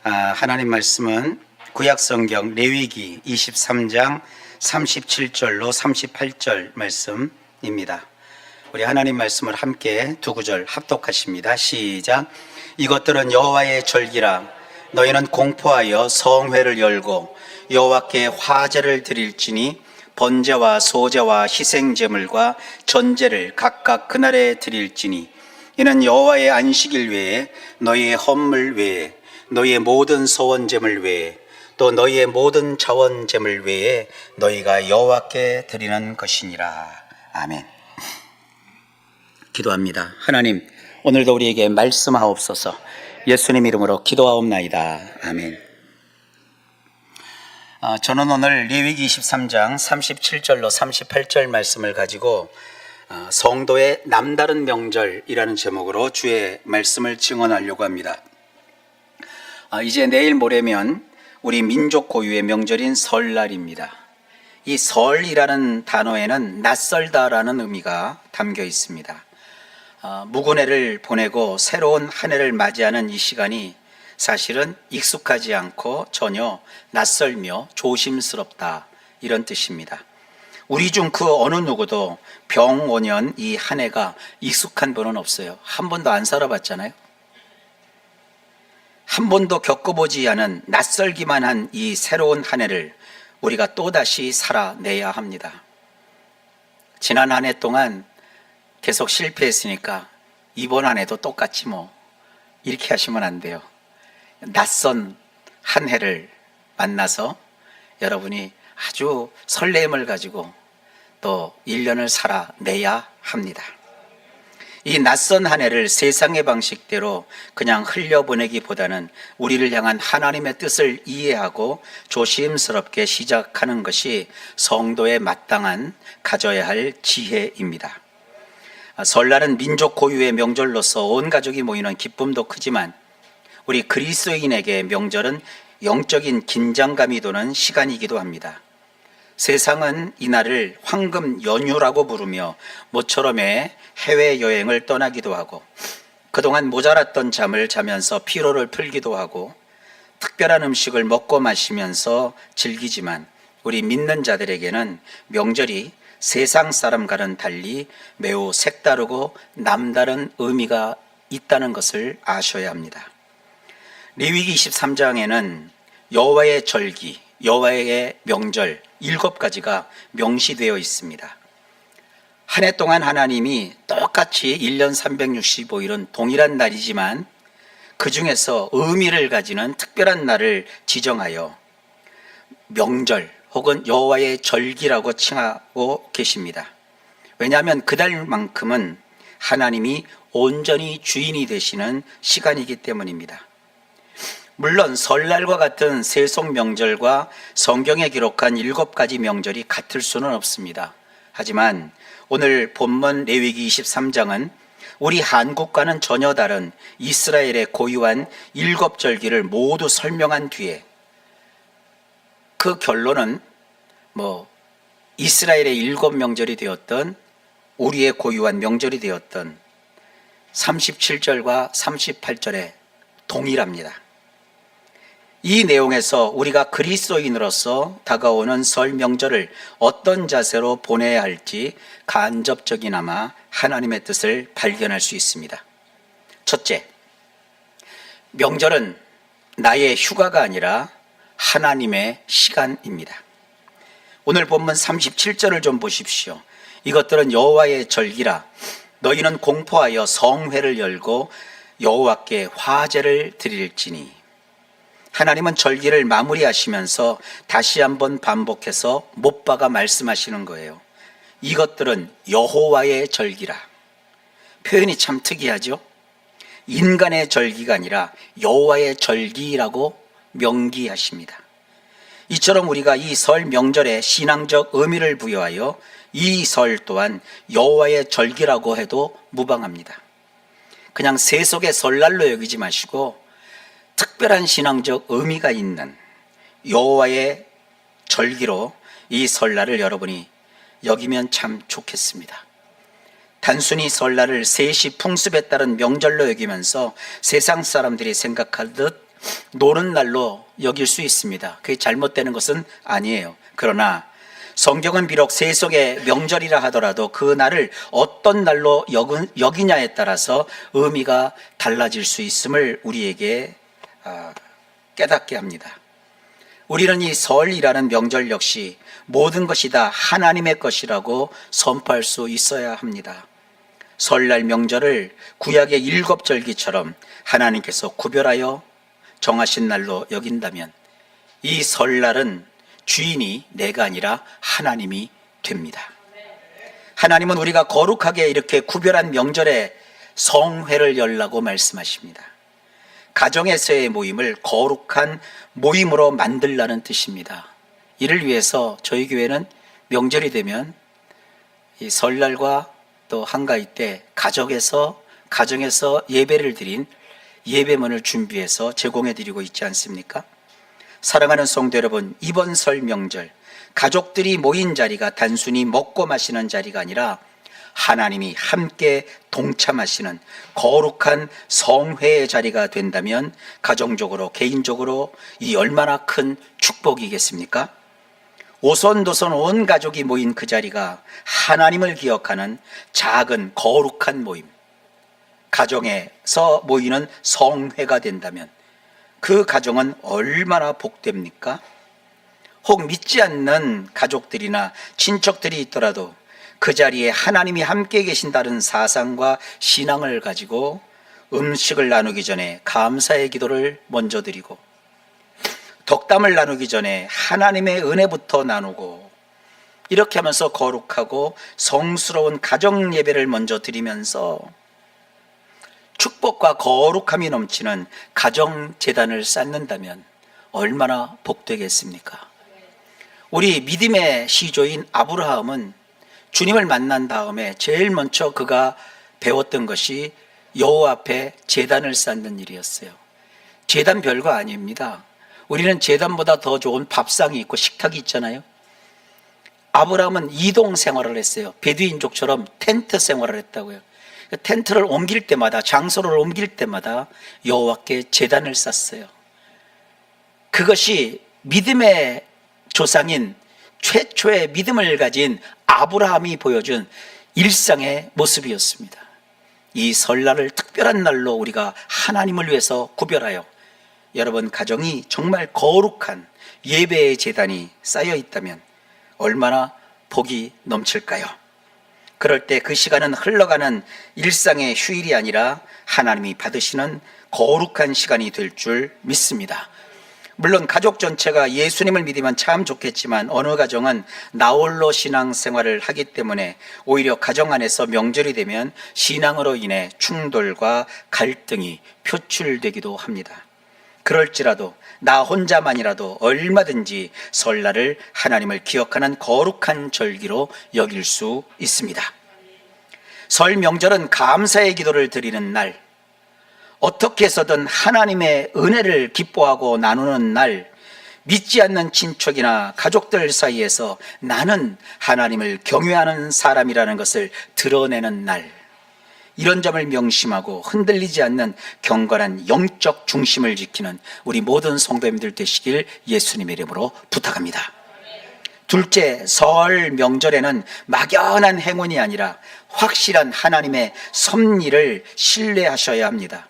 하나님 말씀은 구약성경 레위기 23장 37절로 38절 말씀입니다. 우리 하나님 말씀을 함께 두 구절 합독하십니다. 시작. 이것들은 여호와의 절기라. 너희는 공포하여 성회를 열고 여호와께 화제를 드릴지니 번제와 소제와 희생제물과 전제를 각각 그날에 드릴지니 이는 여호와의 안식일 외에 너희의 헌물 외에 너희의 모든 소원제물 외에 또 너희의 모든 자원제물 외에 너희가 여호와께 드리는 것이니라. 아멘. 기도합니다. 하나님, 오늘도 우리에게 말씀하옵소서. 예수님 이름으로 기도하옵나이다. 아멘. 저는 오늘 레위기 23장 37절로 38절 말씀을 가지고 성도의 남다른 명절이라는 제목으로 주의 말씀을 증언하려고 합니다. 이제 내일 모레면 우리 민족 고유의 명절인 설날입니다. 이 설이라는 단어에는 낯설다라는 의미가 담겨 있습니다. 묵은해를 보내고 새로운 한 해를 맞이하는 이 시간이 사실은 익숙하지 않고 전혀 낯설며 조심스럽다, 이런 뜻입니다. 우리 중 그 어느 누구도 병오년 이 한 해가 익숙한 분은 없어요. 한 번도 안 살아봤잖아요. 한 번도 겪어보지 않은 낯설기만 한 이 새로운 한 해를 우리가 또다시 살아내야 합니다. 지난 한 해 동안 계속 실패했으니까 이번 한 해도 똑같지 뭐, 이렇게 하시면 안 돼요. 낯선 한 해를 만나서 여러분이 아주 설렘을 가지고 또 1년을 살아내야 합니다. 이 낯선 한 해를 세상의 방식대로 그냥 흘려보내기보다는 우리를 향한 하나님의 뜻을 이해하고 조심스럽게 시작하는 것이 성도의 마땅한 가져야 할 지혜입니다. 설날은 민족 고유의 명절로서 온 가족이 모이는 기쁨도 크지만 우리 그리스도인에게 명절은 영적인 긴장감이 도는 시간이기도 합니다. 세상은 이날을 황금 연휴라고 부르며 모처럼의 해외여행을 떠나기도 하고 그동안 모자랐던 잠을 자면서 피로를 풀기도 하고 특별한 음식을 먹고 마시면서 즐기지만 우리 믿는 자들에게는 명절이 세상 사람과는 달리 매우 색다르고 남다른 의미가 있다는 것을 아셔야 합니다. 레위기 23장에는 여호와의 절기, 여호와의 명절 7가지가 명시되어 있습니다. 한 해 동안 하나님이 똑같이 1년 365일은 동일한 날이지만 그 중에서 의미를 가지는 특별한 날을 지정하여 명절 혹은 여호와의 절기라고 칭하고 계십니다. 왜냐하면 그날만큼은 하나님이 온전히 주인이 되시는 시간이기 때문입니다. 물론 설날과 같은 세속 명절과 성경에 기록한 7가지 명절이 같을 수는 없습니다. 하지만 오늘 본문 레위기 23장은 우리 한국과는 전혀 다른 이스라엘의 고유한 7절기를 모두 설명한 뒤에 그 결론은 이스라엘의 7명절이 되었던 우리의 고유한 명절이 되었던 37절과 38절에 동일합니다. 이 내용에서 우리가 그리스도인으로서 다가오는 설 명절을 어떤 자세로 보내야 할지 간접적이나마 하나님의 뜻을 발견할 수 있습니다. 첫째, 명절은 나의 휴가가 아니라 하나님의 시간입니다. 오늘 본문 37절을 좀 보십시오. 이것들은 여호와의 절기라. 너희는 공포하여 성회를 열고 여호와께 화제를 드릴지니. 하나님은 절기를 마무리하시면서 다시 한번 반복해서 못 박아 말씀하시는 거예요. 이것들은 여호와의 절기라. 표현이 참 특이하죠? 인간의 절기가 아니라 여호와의 절기라고 명기하십니다. 이처럼 우리가 이 설 명절에 신앙적 의미를 부여하여 이 설 또한 여호와의 절기라고 해도 무방합니다. 그냥 세속의 설날로 여기지 마시고 특별한 신앙적 의미가 있는 여호와의 절기로 이 설날을 여러분이 여기면 참 좋겠습니다. 단순히 설날을 세시 풍습에 따른 명절로 여기면서 세상 사람들이 생각하듯 노는 날로 여길 수 있습니다. 그게 잘못되는 것은 아니에요. 그러나 성경은 비록 세속의 명절이라 하더라도 그 날을 어떤 날로 여기냐에 따라서 의미가 달라질 수 있음을 우리에게 깨닫게 합니다. 우리는 이 설이라는 명절 역시 모든 것이 다 하나님의 것이라고 선포할 수 있어야 합니다. 설날 명절을 구약의 7절기처럼 하나님께서 구별하여 정하신 날로 여긴다면 이 설날은 주인이 내가 아니라 하나님이 됩니다. 하나님은 우리가 거룩하게 이렇게 구별한 명절에 성회를 열라고 말씀하십니다. 가정에서의 모임을 거룩한 모임으로 만들라는 뜻입니다. 이를 위해서 저희 교회는 명절이 되면 이 설날과 또 한가위 때 가정에서 예배를 드린 예배문을 준비해서 제공해 드리고 있지 않습니까? 사랑하는 성도 여러분, 이번 설 명절 가족들이 모인 자리가 단순히 먹고 마시는 자리가 아니라 하나님이 함께 동참하시는 거룩한 성회의 자리가 된다면 가정적으로 개인적으로 이 얼마나 큰 축복이겠습니까? 오손도손 온 가족이 모인 그 자리가 하나님을 기억하는 작은 거룩한 모임, 가정에서 모이는 성회가 된다면 그 가정은 얼마나 복됩니까? 혹 믿지 않는 가족들이나 친척들이 있더라도 그 자리에 하나님이 함께 계신다는 사상과 신앙을 가지고 음식을 나누기 전에 감사의 기도를 먼저 드리고 덕담을 나누기 전에 하나님의 은혜부터 나누고 이렇게 하면서 거룩하고 성스러운 가정 예배를 먼저 드리면서 축복과 거룩함이 넘치는 가정 재단을 쌓는다면 얼마나 복되겠습니까? 우리 믿음의 시조인 아브라함은 주님을 만난 다음에 제일 먼저 그가 배웠던 것이 여호와 앞에 제단을 쌓는 일이었어요. 제단 별거 아닙니다. 우리는 제단보다 더 좋은 밥상이 있고 식탁이 있잖아요. 아브라함은 이동 생활을 했어요. 베두인족처럼 텐트 생활을 했다고요. 텐트를 옮길 때마다, 장소를 옮길 때마다 여호와께 제단을 쌓았어요. 그것이 믿음의 조상인 최초의 믿음을 가진 아브라함이 보여준 일상의 모습이었습니다. 이 설날을 특별한 날로 우리가 하나님을 위해서 구별하여 여러분 가정이 정말 거룩한 예배의 제단이 쌓여 있다면 얼마나 복이 넘칠까요? 그럴 때 그 시간은 흘러가는 일상의 휴일이 아니라 하나님이 받으시는 거룩한 시간이 될 줄 믿습니다. 물론 가족 전체가 예수님을 믿으면 참 좋겠지만 어느 가정은 나홀로 신앙생활을 하기 때문에 오히려 가정 안에서 명절이 되면 신앙으로 인해 충돌과 갈등이 표출되기도 합니다. 그럴지라도 나 혼자만이라도 얼마든지 설날을 하나님을 기억하는 거룩한 절기로 여길 수 있습니다. 설 명절은 감사의 기도를 드리는 날, 어떻게 해서든 하나님의 은혜를 기뻐하고 나누는 날, 믿지 않는 친척이나 가족들 사이에서 나는 하나님을 경외하는 사람이라는 것을 드러내는 날, 이런 점을 명심하고 흔들리지 않는 경건한 영적 중심을 지키는 우리 모든 성도님들 되시길 예수님의 이름으로 부탁합니다. 둘째, 설 명절에는 막연한 행운이 아니라 확실한 하나님의 섭리를 신뢰하셔야 합니다.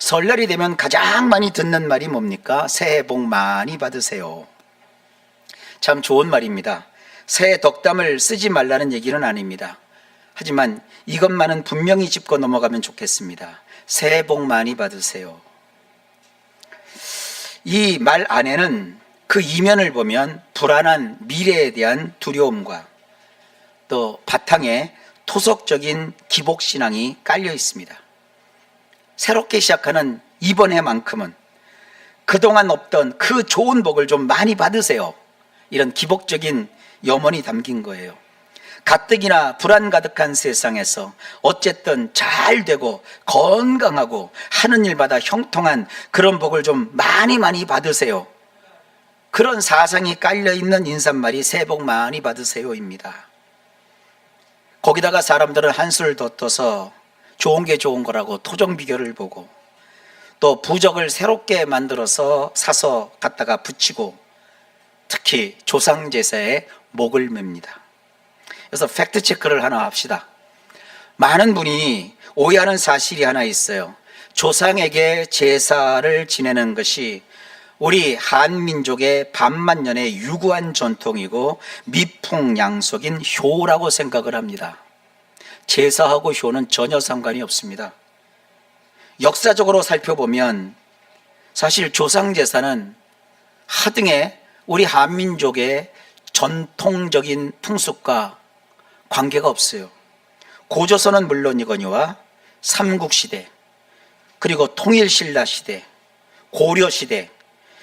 설날이 되면 가장 많이 듣는 말이 뭡니까? 새해 복 많이 받으세요. 참 좋은 말입니다. 새해 덕담을 쓰지 말라는 얘기는 아닙니다. 하지만 이것만은 분명히 짚고 넘어가면 좋겠습니다. 새해 복 많이 받으세요. 이 말 안에는 그 이면을 보면 불안한 미래에 대한 두려움과 또 바탕에 토속적인 기복신앙이 깔려 있습니다. 새롭게 시작하는 이번 해만큼은 그동안 없던 그 좋은 복을 좀 많이 받으세요. 이런 기복적인 염원이 담긴 거예요. 가뜩이나 불안 가득한 세상에서 어쨌든 잘 되고 건강하고 하는 일마다 형통한 그런 복을 좀 많이 받으세요. 그런 사상이 깔려있는 인사말이 새해 복 많이 받으세요입니다. 거기다가 사람들은 한술 더 떠서 좋은 게 좋은 거라고 토종 비교를 보고 또 부적을 새롭게 만들어서 사서 갖다가 붙이고 특히 조상제사에 목을 맵니다. 그래서 팩트체크를 하나 합시다. 많은 분이 오해하는 사실이 하나 있어요. 조상에게 제사를 지내는 것이 우리 한민족의 반만년의 유구한 전통이고 미풍양속인 효라고 생각을 합니다. 제사하고 효는 전혀 상관이 없습니다. 역사적으로 살펴보면 사실 조상제사는 하등의 우리 한민족의 전통적인 풍습과 관계가 없어요. 고조선은 물론이거니와 삼국시대, 그리고 통일신라시대, 고려시대,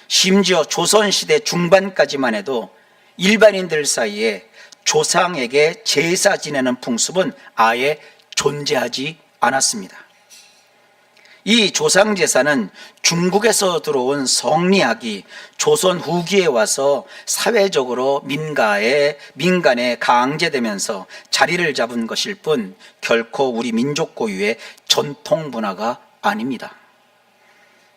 심지어 조선시대 중반까지만 해도 일반인들 사이에 조상에게 제사 지내는 풍습은 아예 존재하지 않았습니다. 이 조상제사는 중국에서 들어온 성리학이 조선 후기에 와서 사회적으로 민간에 강제되면서 자리를 잡은 것일 뿐 결코 우리 민족 고유의 전통 문화가 아닙니다.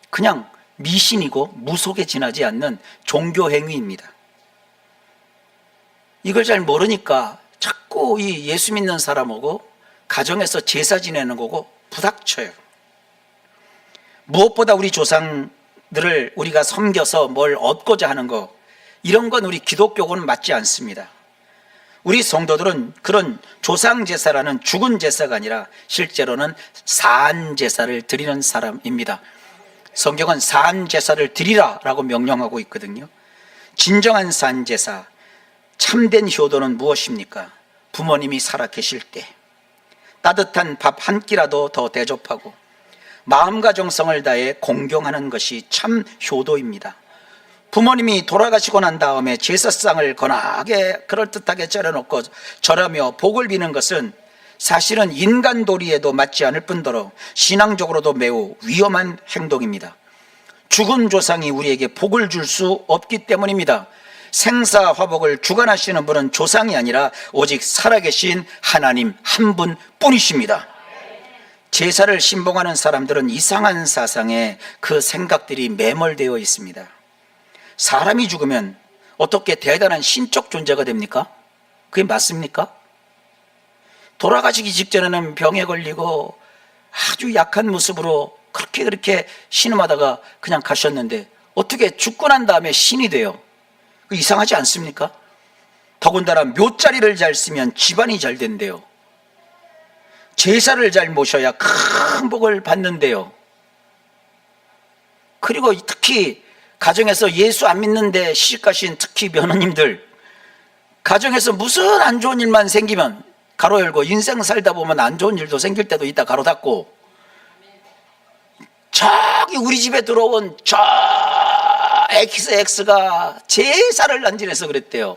그냥 미신이고 무속에 지나지 않는 종교 행위입니다. 이걸 잘 모르니까 자꾸 이 예수 믿는 사람하고 가정에서 제사 지내는 거고 부닥쳐요. 무엇보다 우리 조상들을 우리가 섬겨서 뭘 얻고자 하는 거, 이런 건 우리 기독교고는 맞지 않습니다. 우리 성도들은 그런 조상제사라는 죽은 제사가 아니라 실제로는 산제사를 드리는 사람입니다. 성경은 산제사를 드리라 라고 명령하고 있거든요. 진정한 산제사, 참된 효도는 무엇입니까? 부모님이 살아계실 때 따뜻한 밥 한 끼라도 더 대접하고 마음과 정성을 다해 공경하는 것이 참 효도입니다. 부모님이 돌아가시고 난 다음에 제사상을 거나하게 그럴듯하게 차려놓고 절하며 복을 비는 것은 사실은 인간 도리에도 맞지 않을 뿐더러 신앙적으로도 매우 위험한 행동입니다. 죽은 조상이 우리에게 복을 줄 수 없기 때문입니다. 생사화복을 주관하시는 분은 조상이 아니라 오직 살아계신 하나님 한 분뿐이십니다. 제사를 신봉하는 사람들은 이상한 사상에 그 생각들이 매몰되어 있습니다. 사람이 죽으면 어떻게 대단한 신적 존재가 됩니까? 그게 맞습니까? 돌아가시기 직전에는 병에 걸리고 아주 약한 모습으로 그렇게 신음하다가 그냥 가셨는데 어떻게 죽고 난 다음에 신이 돼요? 이상하지 않습니까? 더군다나 묘자리를 잘 쓰면 집안이 잘 된대요. 제사를 잘 모셔야 큰 복을 받는데요. 그리고 특히 가정에서 예수 안 믿는데 시집가신 특히 며느님들, 가정에서 무슨 안 좋은 일만 생기면 가로 열고 인생 살다 보면 안 좋은 일도 생길 때도 있다 가로 닫고, 저기 우리 집에 들어온 저 XX가 제사를 난진해서 그랬대요.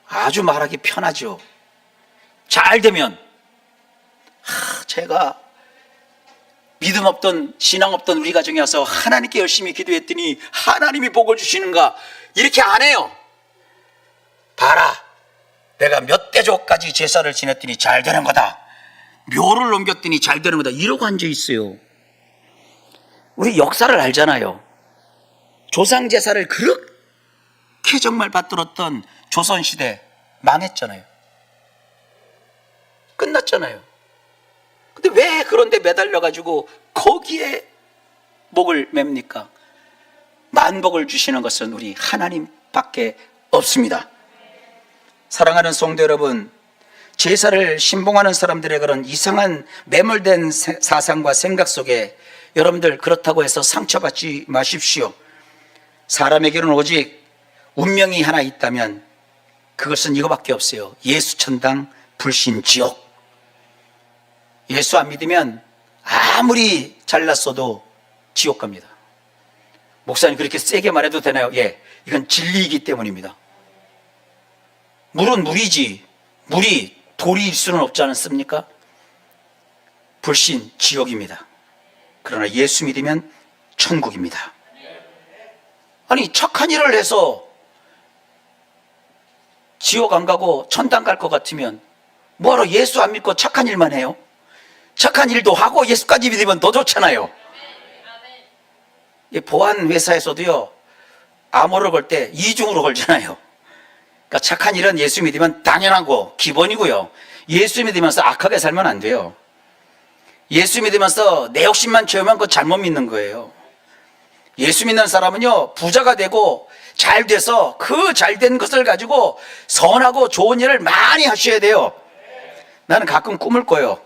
아주 말하기 편하죠. 잘 되면 제가 믿음 없던 신앙 없던 우리 가정에 와서 하나님께 열심히 기도했더니 하나님이 복을 주시는가, 이렇게 안 해요. 봐라, 내가 몇 대조까지 제사를 지냈더니 잘 되는 거다, 묘를 넘겼더니 잘 되는 거다, 이러고 앉아 있어요. 우리 역사를 알잖아요. 조상 제사를 그렇게 정말 받들었던 조선시대 망했잖아요. 끝났잖아요. 근데 왜 그런데 매달려가지고 거기에 목을 맵니까? 만복을 주시는 것은 우리 하나님밖에 없습니다. 사랑하는 성도 여러분, 제사를 신봉하는 사람들의 그런 이상한 매몰된 사상과 생각 속에 여러분들 그렇다고 해서 상처받지 마십시오. 사람에게는 오직 운명이 하나 있다면 그것은 이거밖에 없어요. 예수 천당, 불신 지옥. 예수 안 믿으면 아무리 잘났어도 지옥 갑니다. 목사님 그렇게 세게 말해도 되나요? 예, 이건 진리이기 때문입니다. 물은 물이지 물이 돌일 수는 없지 않습니까? 불신 지옥입니다. 그러나 예수 믿으면 천국입니다. 아니, 착한 일을 해서 지옥 안 가고 천당 갈 것 같으면 뭐하러 예수 안 믿고 착한 일만 해요? 착한 일도 하고 예수까지 믿으면 더 좋잖아요. 보안 회사에서도요, 암호를 걸 때 이중으로 걸잖아요. 그러니까 착한 일은 예수 믿으면 당연하고 기본이고요. 예수 믿으면서 악하게 살면 안 돼요. 예수 믿으면서 내 욕심만 채우면 그거 잘못 믿는 거예요. 예수 믿는 사람은요, 부자가 되고 잘 돼서 그 잘된 것을 가지고 선하고 좋은 일을 많이 하셔야 돼요. 나는 가끔 꿈을 꿔요.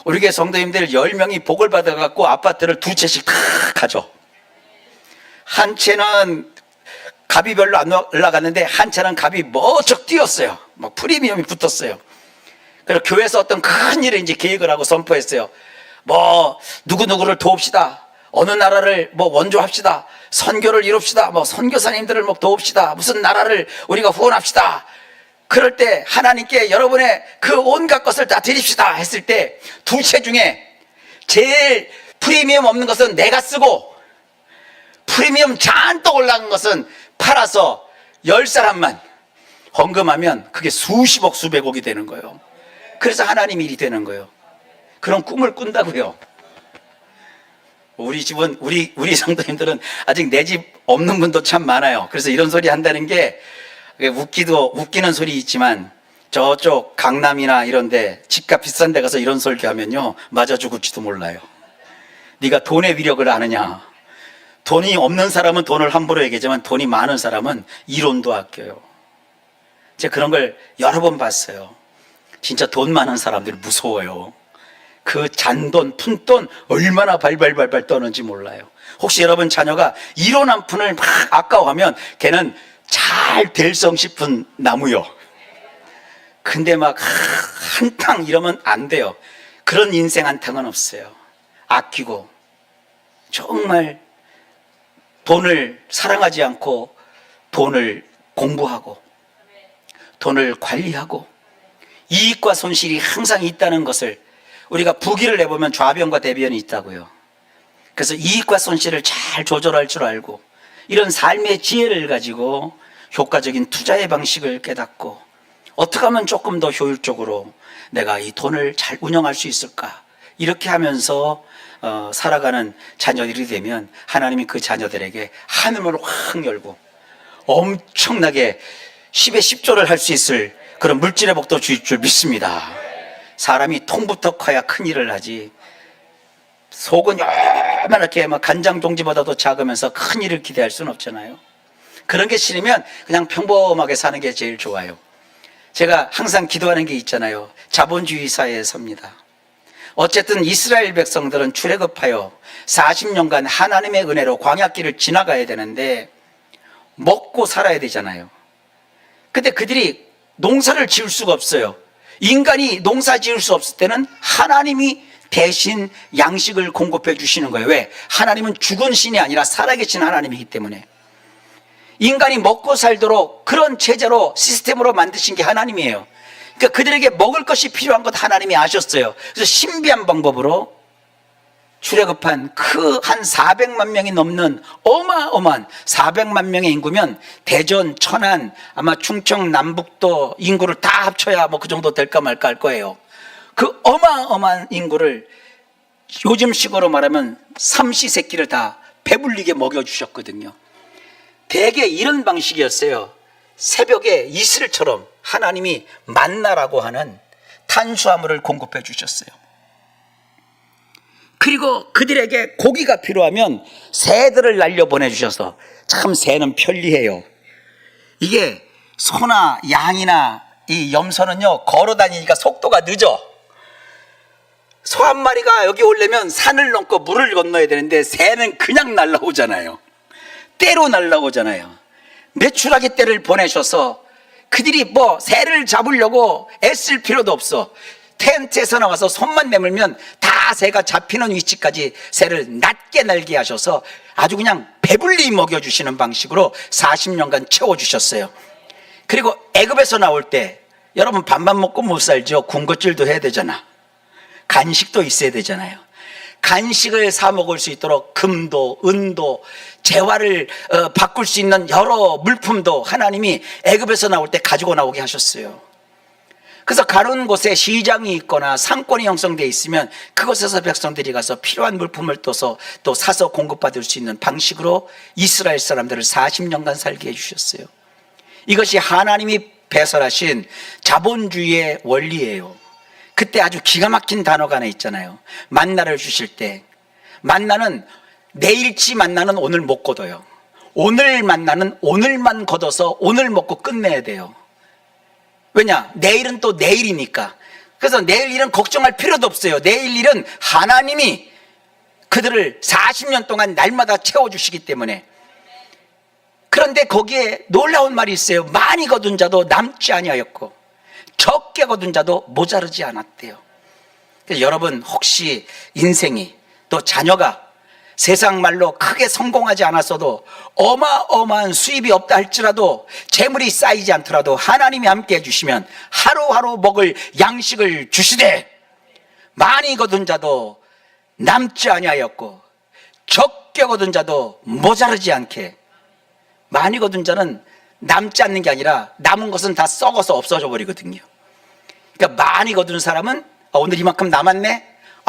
우리 교회 성도님들 10명이 복을 받아갖고 아파트를 2채씩 다 가져. 한 채는 값이 별로 안 올라갔는데 한 채는 값이 멋쩍 뛰었어요. 막 프리미엄이 붙었어요. 그래서 교회에서 어떤 큰 일을 이제 계획을 하고 선포했어요. 뭐 누구누구를 도웁시다. 어느 나라를 뭐 원조합시다. 선교를 이룹시다. 뭐 선교사님들을 뭐 도웁시다. 무슨 나라를 우리가 후원합시다. 그럴 때 하나님께 여러분의 그 온갖 것을 다 드립시다 했을 때 2채 중에 제일 프리미엄 없는 것은 내가 쓰고 프리미엄 잔뜩 올라간 것은 팔아서 10사람만 헌금하면 그게 수십억 수백억이 되는 거예요. 그래서 하나님 일이 되는 거예요. 그런 꿈을 꾼다고요. 우리 집은 우리 성도님들은 아직 내 집 없는 분도 참 많아요. 그래서 이런 소리 한다는 게 웃기는 소리 있지만 저쪽 강남이나 이런데 집값 비싼 데 가서 이런 설교하면요 맞아 죽을지도 몰라요. 네가 돈의 위력을 아느냐. 돈이 없는 사람은 돈을 함부로 얘기하지만 돈이 많은 사람은 이론도 아껴요. 제가 그런 걸 여러 번 봤어요. 진짜 돈 많은 사람들이 무서워요. 그 잔돈, 푼돈 얼마나 발발발발 떠는지 몰라요. 혹시 여러분 자녀가 이론 한 푼을 막 아까워하면 걔는 잘 될성 싶은 나무요. 근데 막 한탕 이러면 안 돼요. 그런 인생 한탕은 없어요. 아끼고 정말 돈을 사랑하지 않고 돈을 공부하고 돈을 관리하고 이익과 손실이 항상 있다는 것을 우리가 부기를 내보면 좌변과 대변이 있다고요. 그래서 이익과 손실을 잘 조절할 줄 알고 이런 삶의 지혜를 가지고 효과적인 투자의 방식을 깨닫고 어떻게 하면 조금 더 효율적으로 내가 이 돈을 잘 운영할 수 있을까 이렇게 하면서 살아가는 자녀들이 되면 하나님이 그 자녀들에게 하늘을 확 열고 엄청나게 10에 10조를 할 수 있을 그런 물질의 복도 주실 줄 믿습니다. 사람이 통부터 커야 큰 일을 하지 속은 얼마나 이렇게 막 간장 종지보다도 작으면서 큰 일을 기대할 수는 없잖아요. 그런 게 싫으면 그냥 평범하게 사는 게 제일 좋아요. 제가 항상 기도하는 게 있잖아요. 자본주의 사회에 삽니다. 어쨌든 이스라엘 백성들은 출애굽하여 40년간 하나님의 은혜로 광야길을 지나가야 되는데 먹고 살아야 되잖아요. 근데 그들이 농사를 지을 수가 없어요. 인간이 농사 지을 수 없을 때는 하나님이 대신 양식을 공급해 주시는 거예요. 왜? 하나님은 죽은 신이 아니라 살아계신 하나님이기 때문에. 인간이 먹고 살도록 그런 체제로 시스템으로 만드신 게 하나님이에요. 그러니까 그들에게 먹을 것이 필요한 것 하나님이 아셨어요. 그래서 신비한 방법으로 출애굽한 그 한 400만 명이 넘는 어마어마한 400만 명의 인구면 대전, 천안, 아마 충청, 남북도 인구를 다 합쳐야 뭐 그 정도 될까 말까 할 거예요. 그 어마어마한 인구를 요즘식으로 말하면 삼시세끼를 다 배불리게 먹여주셨거든요. 대개 이런 방식이었어요. 새벽에 이슬처럼 하나님이 만나라고 하는 탄수화물을 공급해 주셨어요. 그리고 그들에게 고기가 필요하면 새들을 날려 보내주셔서 참 새는 편리해요. 이게 소나 양이나 이 염소는요 걸어 다니니까 속도가 늦어. 소 한 마리가 여기 오려면 산을 넘고 물을 건너야 되는데 새는 그냥 날라오잖아요. 때로 날라오잖아요. 메추라기 떼를 보내셔서 그들이 뭐 새를 잡으려고 애쓸 필요도 없어. 텐트에서 나와서 손만 내밀면 다 새가 잡히는 위치까지 새를 낮게 날게 하셔서 아주 그냥 배불리 먹여주시는 방식으로 40년간 채워주셨어요. 그리고 애굽에서 나올 때 여러분 밥만 먹고 못 살죠. 군것질도 해야 되잖아. 간식도 있어야 되잖아요. 간식을 사 먹을 수 있도록 금도 은도 재화를 바꿀 수 있는 여러 물품도 하나님이 애굽에서 나올 때 가지고 나오게 하셨어요. 그래서 가는 곳에 시장이 있거나 상권이 형성되어 있으면 그곳에서 백성들이 가서 필요한 물품을 또 사서 공급받을 수 있는 방식으로 이스라엘 사람들을 40년간 살게 해주셨어요. 이것이 하나님이 배설하신 자본주의의 원리예요. 그때 아주 기가 막힌 단어가 하나 있잖아요. 만나를 주실 때, 만나는 내일치 만나는 오늘 못 거둬요. 오늘 만나는 오늘만 걷어서 오늘 먹고 끝내야 돼요. 왜냐? 내일은 또 내일이니까. 그래서 내일 일은 걱정할 필요도 없어요. 내일 일은 하나님이 그들을 40년 동안 날마다 채워주시기 때문에. 그런데 거기에 놀라운 말이 있어요. 많이 거둔 자도 남지 아니하였고 적게 거둔 자도 모자르지 않았대요. 그래서 여러분, 혹시 인생이 또 자녀가 세상 말로 크게 성공하지 않았어도 어마어마한 수입이 없다 할지라도 재물이 쌓이지 않더라도 하나님이 함께 해주시면 하루하루 먹을 양식을 주시되 많이 거둔 자도 남지 아니하였고 적게 거둔 자도 모자르지 않게. 많이 거둔 자는 남지 않는 게 아니라 남은 것은 다 썩어서 없어져 버리거든요. 그러니까 많이 거둔 사람은 오늘 이만큼 남았네?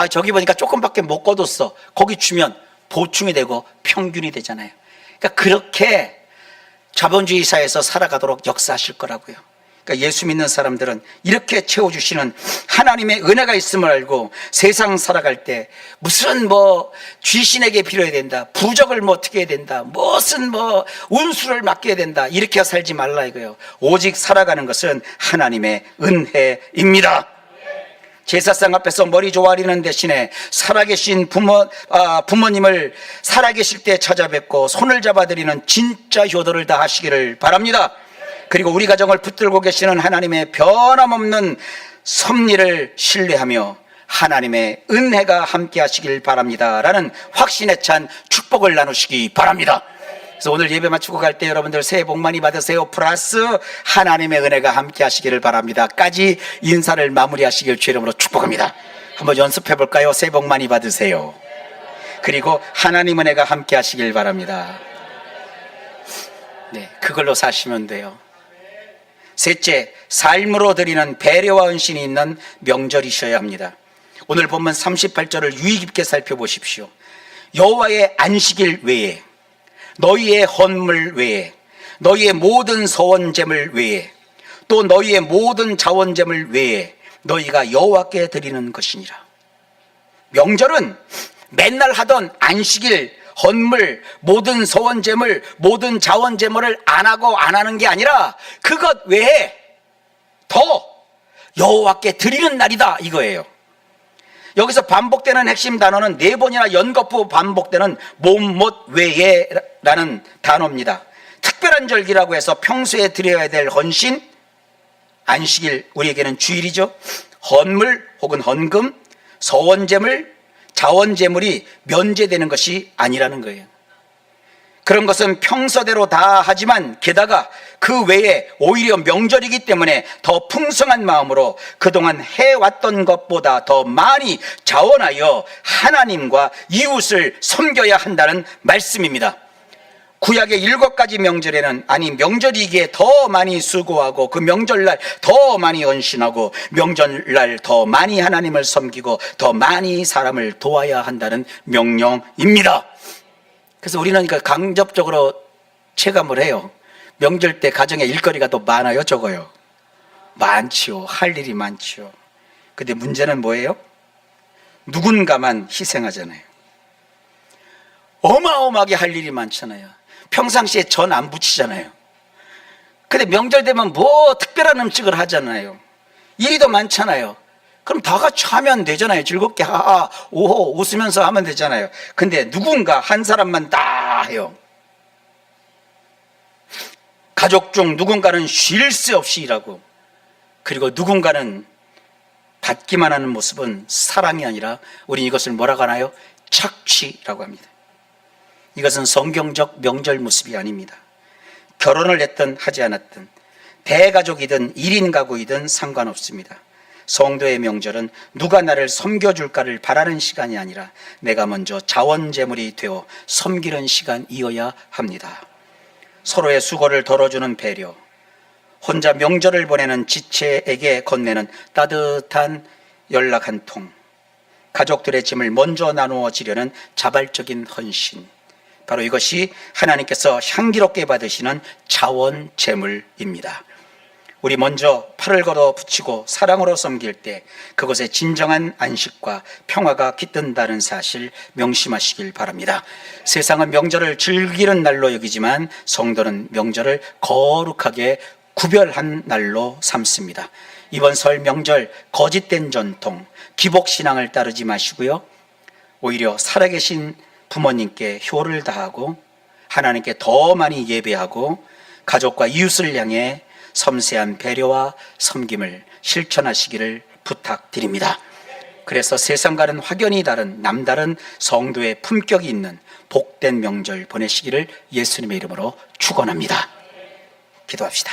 저기 보니까 조금밖에 못 거뒀어. 거기 주면 보충이 되고 평균이 되잖아요. 그러니까 그렇게 자본주의 사회에서 살아가도록 역사하실 거라고요. 그러니까 예수 믿는 사람들은 이렇게 채워주시는 하나님의 은혜가 있음을 알고 세상 살아갈 때 무슨 귀신에게 빌어야 된다, 부적을 어떻게 해야 된다, 무슨 운수를 맡겨야 된다, 이렇게 살지 말라 이거예요. 오직 살아가는 것은 하나님의 은혜입니다. 제사상 앞에서 머리 조아리는 대신에 살아계신 부모님을 살아계실 때 찾아뵙고 손을 잡아드리는 진짜 효도를 다 하시기를 바랍니다. 그리고 우리 가정을 붙들고 계시는 하나님의 변함없는 섭리를 신뢰하며 하나님의 은혜가 함께 하시길 바랍니다 라는 확신에 찬 축복을 나누시기 바랍니다. 그래서 오늘 예배 마치고 갈 때 여러분들 새해 복 많이 받으세요. 플러스 하나님의 은혜가 함께 하시기를 바랍니다 까지 인사를 마무리하시길 주 이름으로 축복합니다. 한번 연습해 볼까요? 새해 복 많이 받으세요. 그리고 하나님 은혜가 함께 하시길 바랍니다. 네, 그걸로 사시면 돼요. 셋째, 삶으로 드리는 배려와 헌신이 있는 명절이셔야 합니다. 오늘 본문 38절을 유의 깊게 살펴보십시오. 여호와의 안식일 외에, 너희의 헌물 외에, 너희의 모든 서원제물 외에, 또 너희의 모든 자원제물 외에 너희가 여호와께 드리는 것이니라. 명절은 맨날 하던 안식일, 헌물, 모든 서원제물, 모든 자원제물을 안 하고 안 하는 게 아니라 그것 외에 더 여호와께 드리는 날이다 이거예요. 여기서 반복되는 핵심 단어는 4번이나 연거푸 반복되는 못못 외에라는 단어입니다. 특별한 절기라고 해서 평소에 드려야 될 헌신, 안식일, 우리에게는 주일이죠. 헌물 혹은 헌금, 서원제물, 자원제물이 면제되는 것이 아니라는 거예요. 그런 것은 평소대로 다 하지만 게다가 그 외에 오히려 명절이기 때문에 더 풍성한 마음으로 그동안 해왔던 것보다 더 많이 자원하여 하나님과 이웃을 섬겨야 한다는 말씀입니다. 구약의 7가지 명절에는 명절이기에 더 많이 수고하고 그 명절날 더 많이 헌신하고 명절날 더 많이 하나님을 섬기고 더 많이 사람을 도와야 한다는 명령입니다. 그래서 우리는 간접적으로 체감을 해요. 명절 때 가정에 일거리가 더 많아요, 적어요? 많지요. 할 일이 많지요. 근데 문제는 뭐예요? 누군가만 희생하잖아요. 어마어마하게 할 일이 많잖아요. 평상시에 전 안 붙이잖아요. 근데 명절 되면 특별한 음식을 하잖아요. 일이 더 많잖아요. 그럼 다 같이 하면 되잖아요. 즐겁게 하하 오호 웃으면서 하면 되잖아요. 근데 누군가 한 사람만 다 해요. 가족 중 누군가는 쉴 새 없이 일하고, 그리고 누군가는 받기만 하는 모습은 사랑이 아니라 우린 이것을 뭐라고 하나요? 착취라고 합니다. 이것은 성경적 명절 모습이 아닙니다. 결혼을 했든 하지 않았든 대가족이든 1인 가구이든 상관없습니다. 성도의 명절은 누가 나를 섬겨줄까를 바라는 시간이 아니라 내가 먼저 자원제물이 되어 섬기는 시간이어야 합니다. 서로의 수고를 덜어주는 배려, 혼자 명절을 보내는 지체에게 건네는 따뜻한 연락 한 통, 가족들의 짐을 먼저 나누어 지려는 자발적인 헌신, 바로 이것이 하나님께서 향기롭게 받으시는 자원 제물입니다. 우리 먼저 팔을 걷어 붙이고 사랑으로 섬길 때 그것에 진정한 안식과 평화가 깃든다는 사실 명심하시길 바랍니다. 세상은 명절을 즐기는 날로 여기지만 성도는 명절을 거룩하게 구별한 날로 삼습니다. 이번 설 명절 거짓된 전통, 기복신앙을 따르지 마시고요, 오히려 살아계신 부모님께 효를 다하고 하나님께 더 많이 예배하고 가족과 이웃을 향해 섬세한 배려와 섬김을 실천하시기를 부탁드립니다. 그래서 세상과는 확연히 다른 남다른 성도의 품격이 있는 복된 명절 보내시기를 예수님의 이름으로 축원합니다. 기도합시다.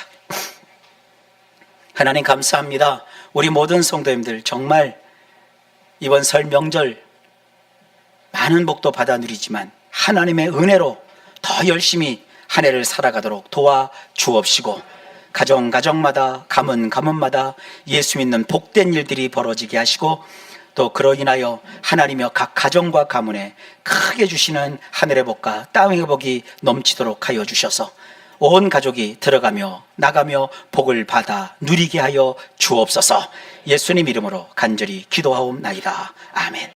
하나님 감사합니다. 우리 모든 성도님들 정말 이번 설 명절 많은 복도 받아 누리지만 하나님의 은혜로 더 열심히 한 해를 살아가도록 도와 주옵시고, 가정마다 가문마다 예수 믿는 복된 일들이 벌어지게 하시고, 또 그로 인하여 하나님여 각 가정과 가문에 크게 주시는 하늘의 복과 땅의 복이 넘치도록 하여 주셔서 온 가족이 들어가며 나가며 복을 받아 누리게 하여 주옵소서. 예수님 이름으로 간절히 기도하옵나이다. 아멘.